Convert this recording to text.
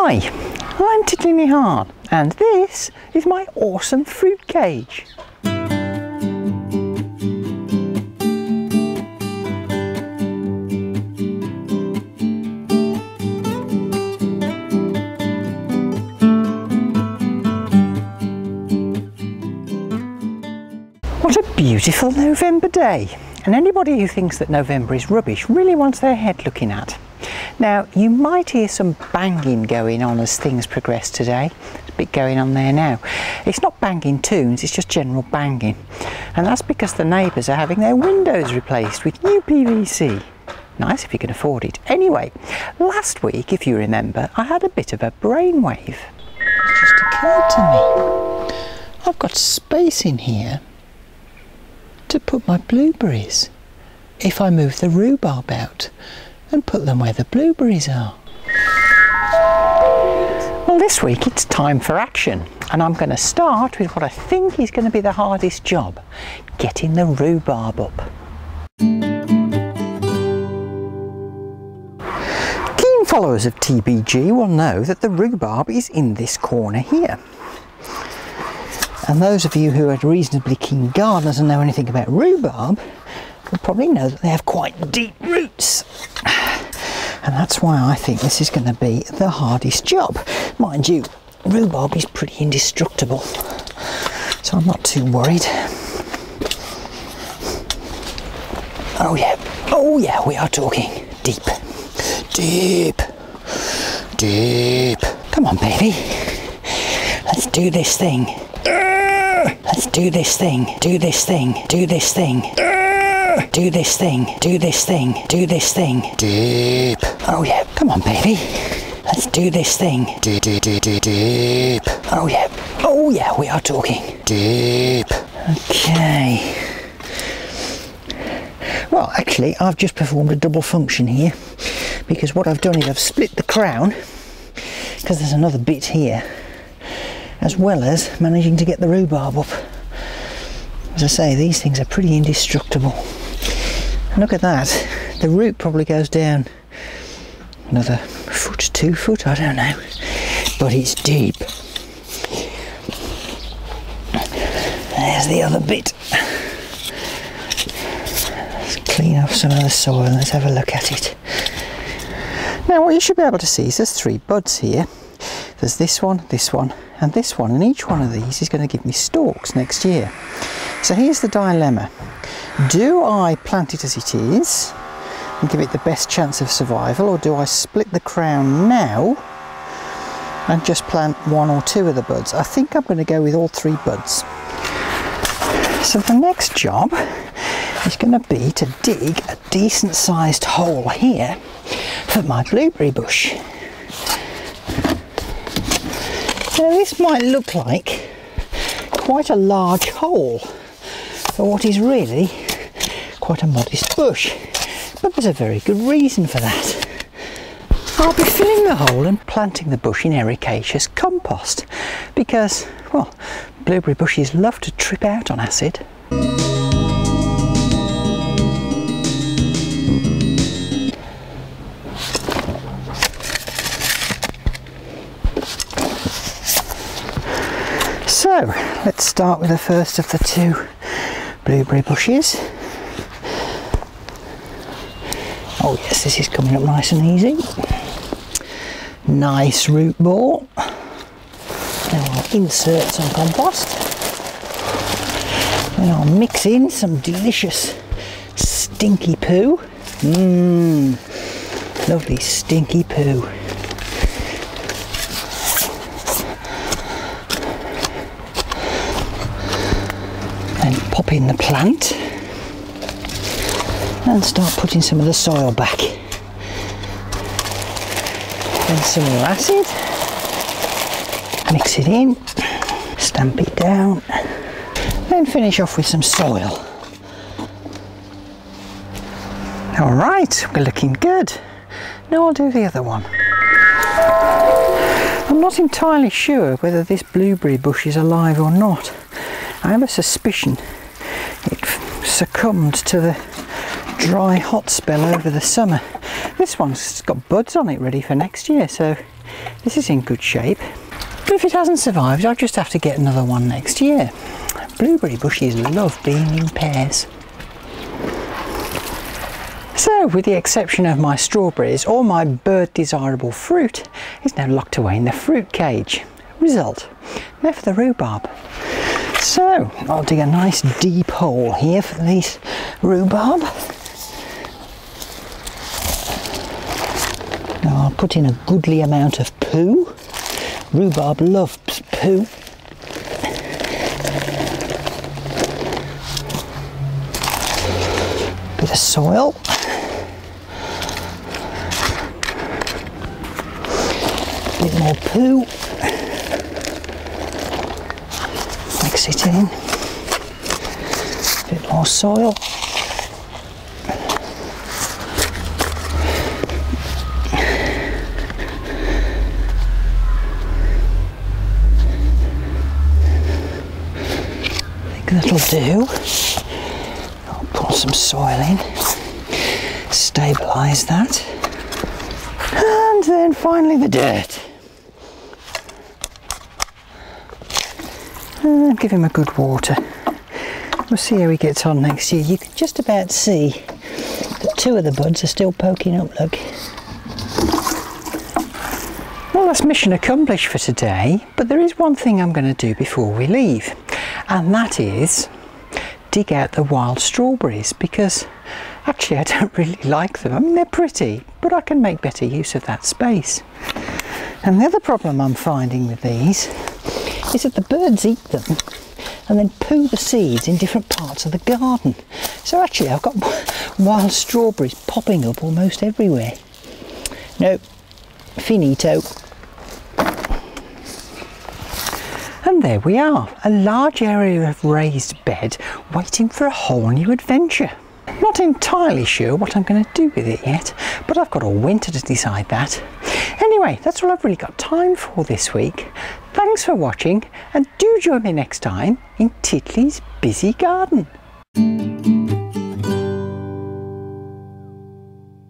Hi, I'm Titli and this is my awesome fruit cage. What a beautiful November day, and anybody who thinks that November is rubbish really wants their head looking at. Now, you might hear some banging going on as things progress today. There's a bit going on there now. It's not banging tunes, it's just general banging. And that's because the neighbours are having their windows replaced with new PVC. Nice if you can afford it. Anyway, last week, if you remember, I had a bit of a brainwave. It just occurred to me, I've got space in here to put my blueberries if I move the rhubarb out and put them where the blueberries are. Well, this week it's time for action, and I'm going to start with what I think is going to be the hardest job, getting the rhubarb up. Keen followers of TBG will know that the rhubarb is in this corner here. And those of you who are reasonably keen gardeners and know anything about rhubarb will probably know that they have quite deep roots. And that's why I think this is going to be the hardest job. Mind you, rhubarb is pretty indestructible, so I'm not too worried. Oh yeah, we are talking deep, deep, deep. Come on, baby, let's do this thing. Let's do this thing, do this thing, do this thing. Do this thing, do this thing, do this thing. Deep. Oh yeah, come on, baby. Let's do this thing. Deep. Oh yeah, we are talking. Deep. Okay. Well, actually, I've just performed a double function here, because what I've done is I've split the crown, because there's another bit here, as well as managing to get the rhubarb up. As I say, these things are pretty indestructible. And look at that, the root probably goes down another foot, 2 foot, I don't know, but it's deep. There's the other bit. Let's clean up some of the soil and let's have a look at it. Now what you should be able to see is there's 3 buds here. There's this one, and this one, and each one of these is going to give me stalks next year. So here's the dilemma. Do I plant it as it is and give it the best chance of survival, or do I split the crown now and just plant 1 or 2 of the buds? I think I'm going to go with all 3 buds. So the next job is going to be to dig a decent sized hole here for my blueberry bush. Now this might look like quite a large hole for what is really quite a modest bush, but there's a very good reason for that. I'll be filling the hole and planting the bush in ericaceous compost because, well, blueberry bushes love to trip out on acid. So, let's start with the first of the 2 blueberry bushes. Oh yes, this is coming up nice and easy. Nice root ball. Now I'll insert some compost. Then I'll mix in some delicious stinky poo. Lovely stinky poo. And pop in the plant and start putting some of the soil back. Then some more acid, mix it in, stamp it down, then finish off with some soil. Alright, we're looking good. Now I'll do the other one. I'm not entirely sure whether this blueberry bush is alive or not. I have a suspicion it succumbed to the dry hot spell over the summer This one's got buds on it ready for next year, so this is in good shape. But if it hasn't survived, I'll just have to get another one next year. Blueberry bushes love being in pairs. So, with the exception of my strawberries, all my bird desirable fruit is now locked away in the fruit cage. Result, now for the rhubarb. So, I'll dig a nice deep hole here for this rhubarb. Now I'll put in a goodly amount of poo. Rhubarb loves poo. Bit of soil. Bit more poo. Mix it in. Bit more soil. That'll do. I'll pour some soil in, stabilise that, and then finally the dirt. And give him a good water. We'll see how he gets on next year. You can just about see that 2 of the buds are still poking up, look. Well, that's mission accomplished for today, but there is one thing I'm going to do before we leave. And that is dig out the wild strawberries, because actually I don't really like them. I mean, they're pretty, but I can make better use of that space. And the other problem I'm finding with these is that the birds eat them and then poo the seeds in different parts of the garden. So actually I've got wild strawberries popping up almost everywhere. No, finito. And there we are, a large area of raised bed waiting for a whole new adventure. Not entirely sure what I'm going to do with it yet, but I've got all winter to decide that. Anyway, that's all I've really got time for this week. Thanks for watching, and do join me next time in Titli's busy garden.